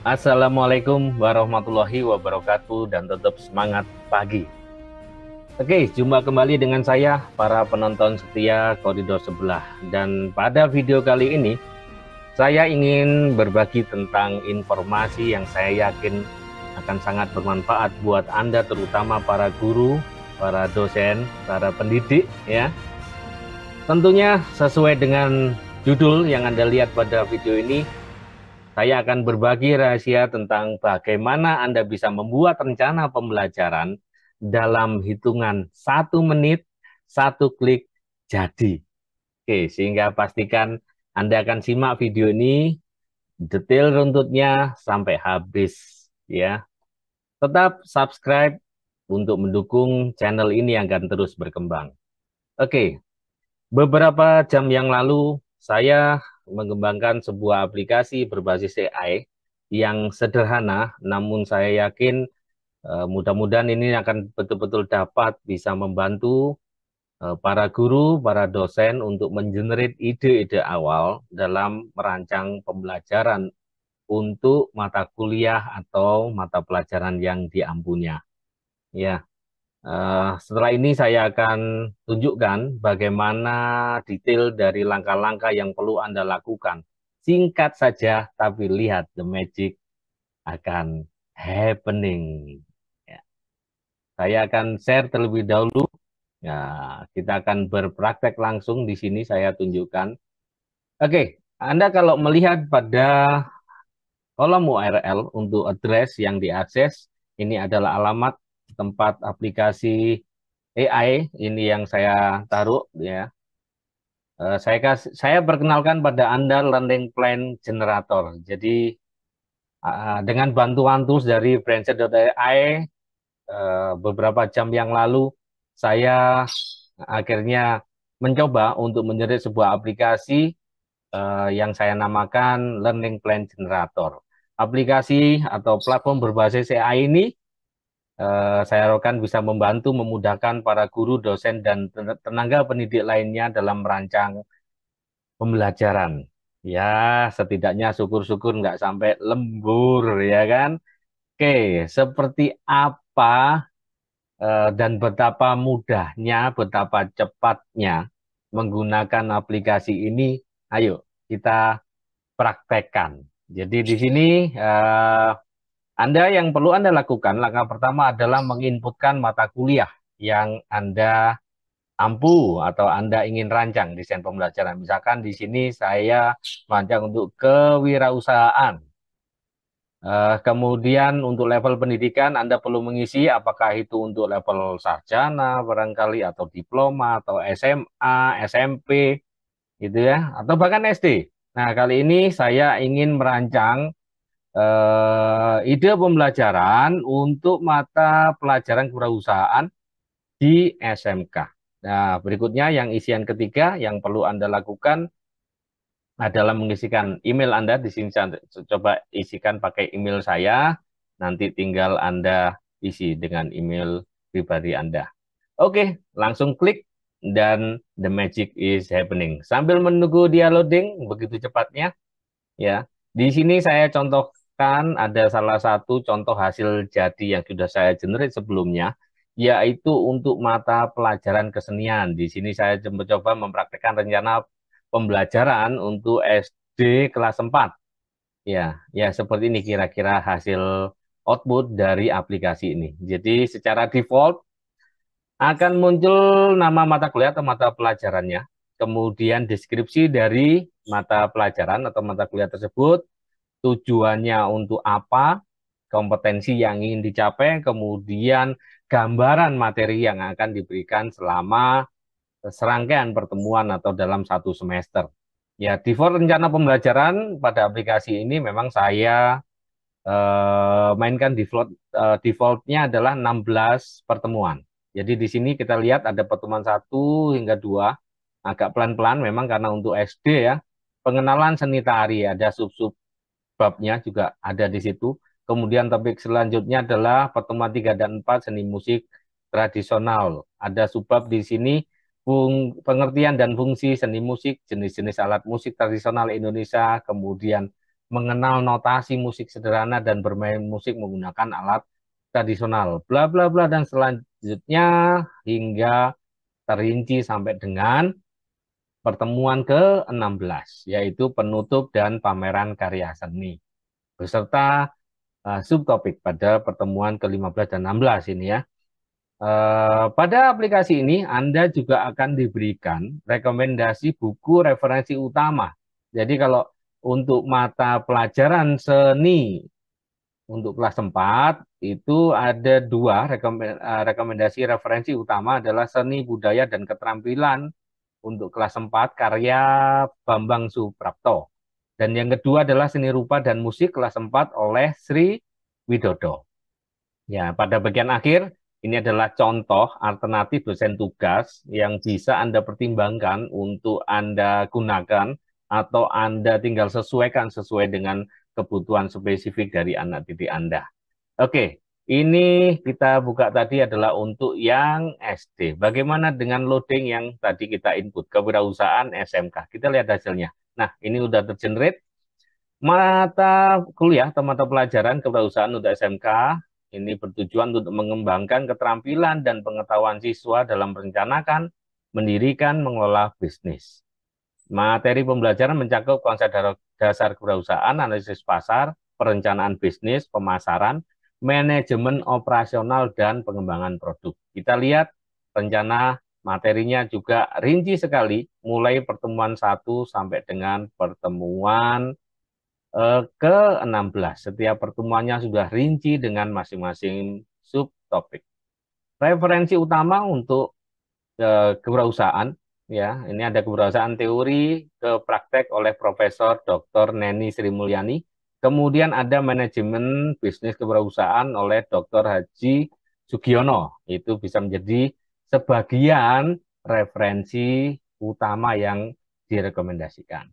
Assalamualaikum warahmatullahi wabarakatuh dan tetap semangat pagi. Oke, jumpa kembali dengan saya, para penonton setia Koridor Sebelah. Dan pada video kali ini, saya ingin berbagi tentang informasi yang saya yakin akan sangat bermanfaat buat Anda, terutama para guru, para dosen, para pendidik, ya. Tentunya sesuai dengan judul yang Anda lihat pada video ini, saya akan berbagi rahasia tentang bagaimana Anda bisa membuat rencana pembelajaran dalam hitungan 1 menit, 1 klik, jadi. Oke, sehingga pastikan Anda akan simak video ini detail runtutnya sampai habis, ya. Tetap subscribe untuk mendukung channel ini yang akan terus berkembang. Oke, beberapa jam yang lalu saya mengembangkan sebuah aplikasi berbasis AI yang sederhana, namun saya yakin mudah-mudahan ini akan betul-betul dapat bisa membantu para guru, para dosen untuk mengenerate ide-ide awal dalam merancang pembelajaran untuk mata kuliah atau mata pelajaran yang diampunya. Ya, setelah ini saya akan tunjukkan bagaimana detail dari langkah-langkah yang perlu Anda lakukan. Singkat saja, tapi lihat the magic akan happening. Ya, saya akan share terlebih dahulu. Ya, kita akan berpraktek langsung di sini saya tunjukkan. Oke, Anda kalau melihat pada kolom URL untuk address yang diakses, ini adalah alamat tempat aplikasi AI ini yang saya taruh, ya. Saya perkenalkan pada Anda Learning Plan Generator. Jadi dengan bantuan tools dari Brainset.ai, beberapa jam yang lalu saya akhirnya mencoba untuk menjerit sebuah aplikasi yang saya namakan Learning Plan Generator. Aplikasi atau platform berbasis AI ini saya harapkan bisa membantu memudahkan para guru, dosen, dan tenaga pendidik lainnya dalam merancang pembelajaran. Ya, setidaknya syukur-syukur nggak sampai lembur, ya kan? Oke, seperti apa dan betapa mudahnya, betapa cepatnya menggunakan aplikasi ini, ayo kita praktekkan. Jadi di sini Anda yang perlu Anda lakukan, langkah pertama adalah menginputkan mata kuliah yang Anda ampu atau Anda ingin rancang desain pembelajaran. Misalkan di sini saya rancang untuk kewirausahaan. Kemudian untuk level pendidikan Anda perlu mengisi apakah itu untuk level sarjana barangkali atau diploma atau SMA, SMP gitu ya, atau bahkan SD. Nah, kali ini saya ingin merancang ide pembelajaran untuk mata pelajaran kewirausahaan di SMK. Nah, berikutnya yang isian ketiga yang perlu Anda lakukan adalah mengisikan email Anda. Di sini saya coba isikan pakai email saya, nanti tinggal Anda isi dengan email pribadi Anda. Oke, langsung klik dan the magic is happening. Sambil menunggu dia loading begitu cepatnya, ya. Di sini saya contohkan ada salah satu contoh hasil jadi yang sudah saya generate sebelumnya, yaitu untuk mata pelajaran kesenian. Di sini saya mencoba mempraktekkan rencana pembelajaran untuk SD kelas 4. Ya, ya seperti ini kira-kira hasil output dari aplikasi ini. Jadi secara default akan muncul nama mata kuliah atau mata pelajarannya, kemudian deskripsi dari mata pelajaran atau mata kuliah tersebut, tujuannya untuk apa, kompetensi yang ingin dicapai, kemudian gambaran materi yang akan diberikan selama serangkaian pertemuan atau dalam 1 semester. Ya, default rencana pembelajaran pada aplikasi ini memang saya mainkan defaultnya adalah 16 pertemuan. Jadi di sini kita lihat ada pertemuan 1 hingga 2, agak pelan-pelan memang karena untuk SD ya. Pengenalan seni tari, ada sub-sub babnya juga ada di situ. Kemudian topik selanjutnya adalah pertemuan 3 dan 4 seni musik tradisional. Ada subbab di sini pengertian dan fungsi seni musik, jenis-jenis alat musik tradisional Indonesia, kemudian mengenal notasi musik sederhana dan bermain musik menggunakan alat tradisional, bla bla bla, dan selanjutnya hingga terinci sampai dengan pertemuan ke-16, yaitu penutup dan pameran karya seni, beserta subtopik pada pertemuan ke-15 dan 16 ini ya. Pada aplikasi ini, Anda juga akan diberikan rekomendasi buku referensi utama. Jadi kalau untuk mata pelajaran seni untuk kelas 4 itu ada dua rekomendasi referensi utama adalah seni budaya dan keterampilan untuk kelas 4 karya Bambang Suprapto. Dan yang kedua adalah seni rupa dan musik kelas 4 oleh Sri Widodo. Ya, pada bagian akhir ini adalah contoh alternatif dosen tugas yang bisa Anda pertimbangkan untuk Anda gunakan atau Anda tinggal sesuaikan sesuai dengan kebutuhan spesifik dari anak didik Anda. Oke, ini kita buka tadi adalah untuk yang SD. Bagaimana dengan loading yang tadi kita input, kewirausahaan SMK? Kita lihat hasilnya. Nah, ini udah tergenerate. Mata kuliah atau mata pelajaran kewirausahaan untuk SMK ini bertujuan untuk mengembangkan keterampilan dan pengetahuan siswa dalam merencanakan, mendirikan, mengelola bisnis. Materi pembelajaran mencakup konsep dasar kewirausahaan, analisis pasar, perencanaan bisnis, pemasaran, manajemen operasional, dan pengembangan produk. Kita lihat rencana materinya juga rinci sekali, mulai pertemuan 1 sampai dengan pertemuan ke-16. Setiap pertemuannya sudah rinci dengan masing-masing subtopik. Referensi utama untuk kewirausahaan, ya, ini ada kewirausahaan teori ke praktek oleh Profesor Dr. Neni Sri Mulyani. Kemudian ada manajemen bisnis kewirausahaan oleh Dr. Haji Sugiono. Itu bisa menjadi sebagian referensi utama yang direkomendasikan.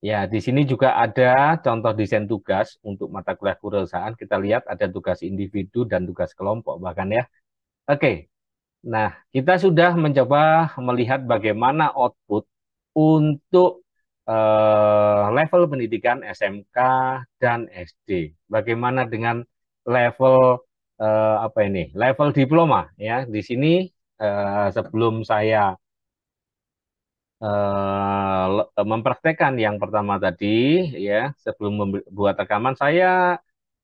Ya, di sini juga ada contoh desain tugas untuk mata kuliah kewirausahaan. Kita lihat ada tugas individu dan tugas kelompok bahkan ya. Oke, nah kita sudah mencoba melihat bagaimana output untuk level pendidikan SMK dan SD. Bagaimana dengan level apa ini? Level diploma ya. Di sini sebelum saya mempraktekkan yang pertama tadi ya, sebelum membuat rekaman saya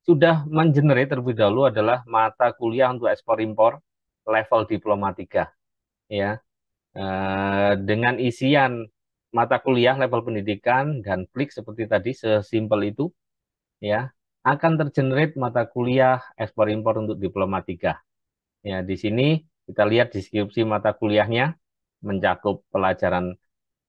sudah mengenerate terlebih dahulu adalah mata kuliah untuk ekspor impor level diploma 3 ya, dengan isian mata kuliah level pendidikan dan klik seperti tadi sesimpel itu ya, akan tergenerate mata kuliah ekspor impor untuk diploma 3 ya. Di sini kita lihat deskripsi mata kuliahnya mencakup pelajaran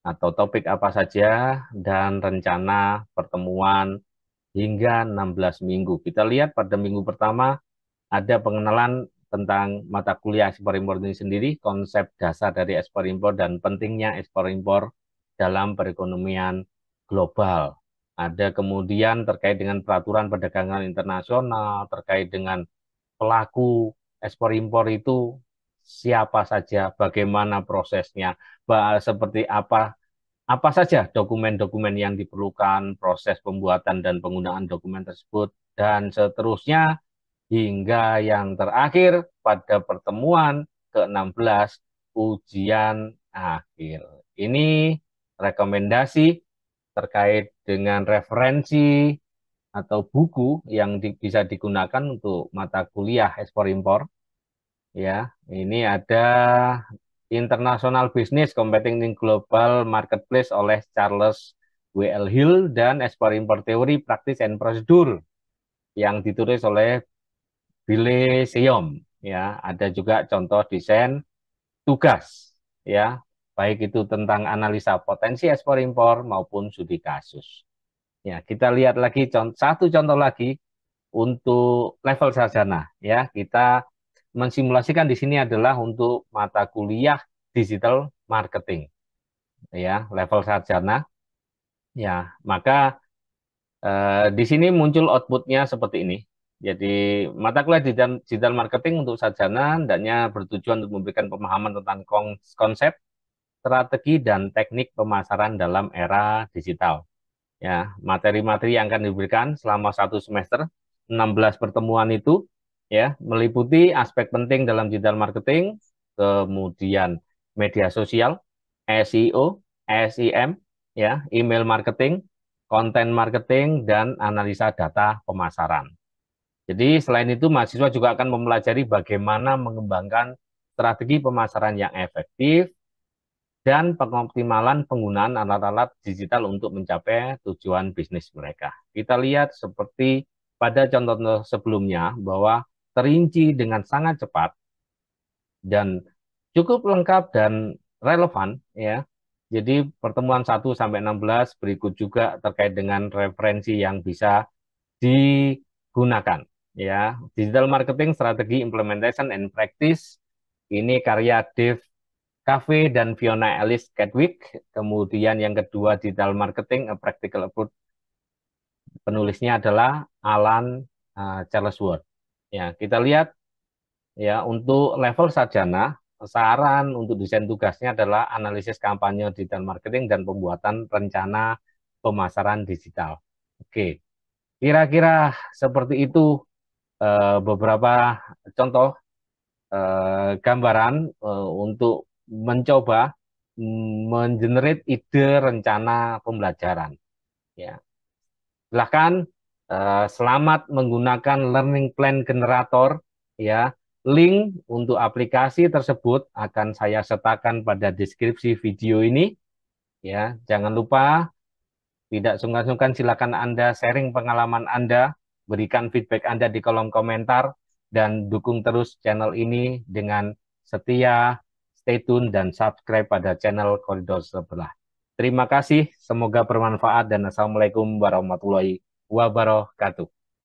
atau topik apa saja dan rencana pertemuan hingga 16 minggu. Kita lihat pada minggu pertama ada pengenalan tentang mata kuliah ekspor impor ini sendiri, konsep dasar dari ekspor impor dan pentingnya ekspor impor dalam perekonomian global. Ada kemudian terkait dengan peraturan perdagangan internasional, terkait dengan pelaku ekspor impor itu siapa saja, bagaimana prosesnya, seperti apa saja dokumen-dokumen yang diperlukan, proses pembuatan dan penggunaan dokumen tersebut, dan seterusnya hingga yang terakhir pada pertemuan ke-16, ujian akhir. Ini rekomendasi terkait dengan referensi atau buku yang bisa digunakan untuk mata kuliah ekspor impor. Ya, ini ada International Business Competing in Global Marketplace oleh Charles W.L. Hill dan Ekspor Impor Teori Praktis and Prosedur yang ditulis oleh Billy Seom. Ya, ada juga contoh desain tugas ya, baik itu tentang analisa potensi ekspor impor maupun studi kasus. Ya, kita lihat lagi satu contoh lagi untuk level sarjana ya. Kita mensimulasikan di sini adalah untuk mata kuliah digital marketing ya, level sarjana ya. Maka di sini muncul outputnya seperti ini. Jadi mata kuliah digital marketing untuk sarjana hendaknya bertujuan untuk memberikan pemahaman tentang konsep, strategi, dan teknik pemasaran dalam era digital. Ya, materi-materi yang akan diberikan selama 1 semester, 16 pertemuan itu ya, meliputi aspek penting dalam digital marketing, kemudian media sosial, SEO, SEM, ya, email marketing, konten marketing, dan analisa data pemasaran. Jadi selain itu mahasiswa juga akan mempelajari bagaimana mengembangkan strategi pemasaran yang efektif, dan pengoptimalan penggunaan alat-alat digital untuk mencapai tujuan bisnis mereka. Kita lihat seperti pada contoh sebelumnya bahwa terinci dengan sangat cepat dan cukup lengkap dan relevan ya. Jadi pertemuan 1 sampai 16 berikut juga terkait dengan referensi yang bisa digunakan ya. Digital marketing strategi implementation and practice ini karya Dave Cafe dan Fiona Alice Chadwick. Kemudian yang kedua digital marketing a practical approach. Penulisnya adalah Alan Charles Ward. Ya, kita lihat ya untuk level sarjana saran untuk desain tugasnya adalah analisis kampanye digital marketing dan pembuatan rencana pemasaran digital. Oke, kira-kira seperti itu beberapa contoh gambaran untuk mencoba mengenerate ide rencana pembelajaran. Ya, silahkan selamat menggunakan learning plan generator. Ya, link untuk aplikasi tersebut akan saya sertakan pada deskripsi video ini. Ya, jangan lupa tidak sungkan-sungkan silakan Anda sharing pengalaman Anda, berikan feedback Anda di kolom komentar, dan dukung terus channel ini dengan setia, stay tune, dan subscribe pada channel Koridor Sebelah. Terima kasih, semoga bermanfaat, dan Assalamualaikum warahmatullahi wabarakatuh.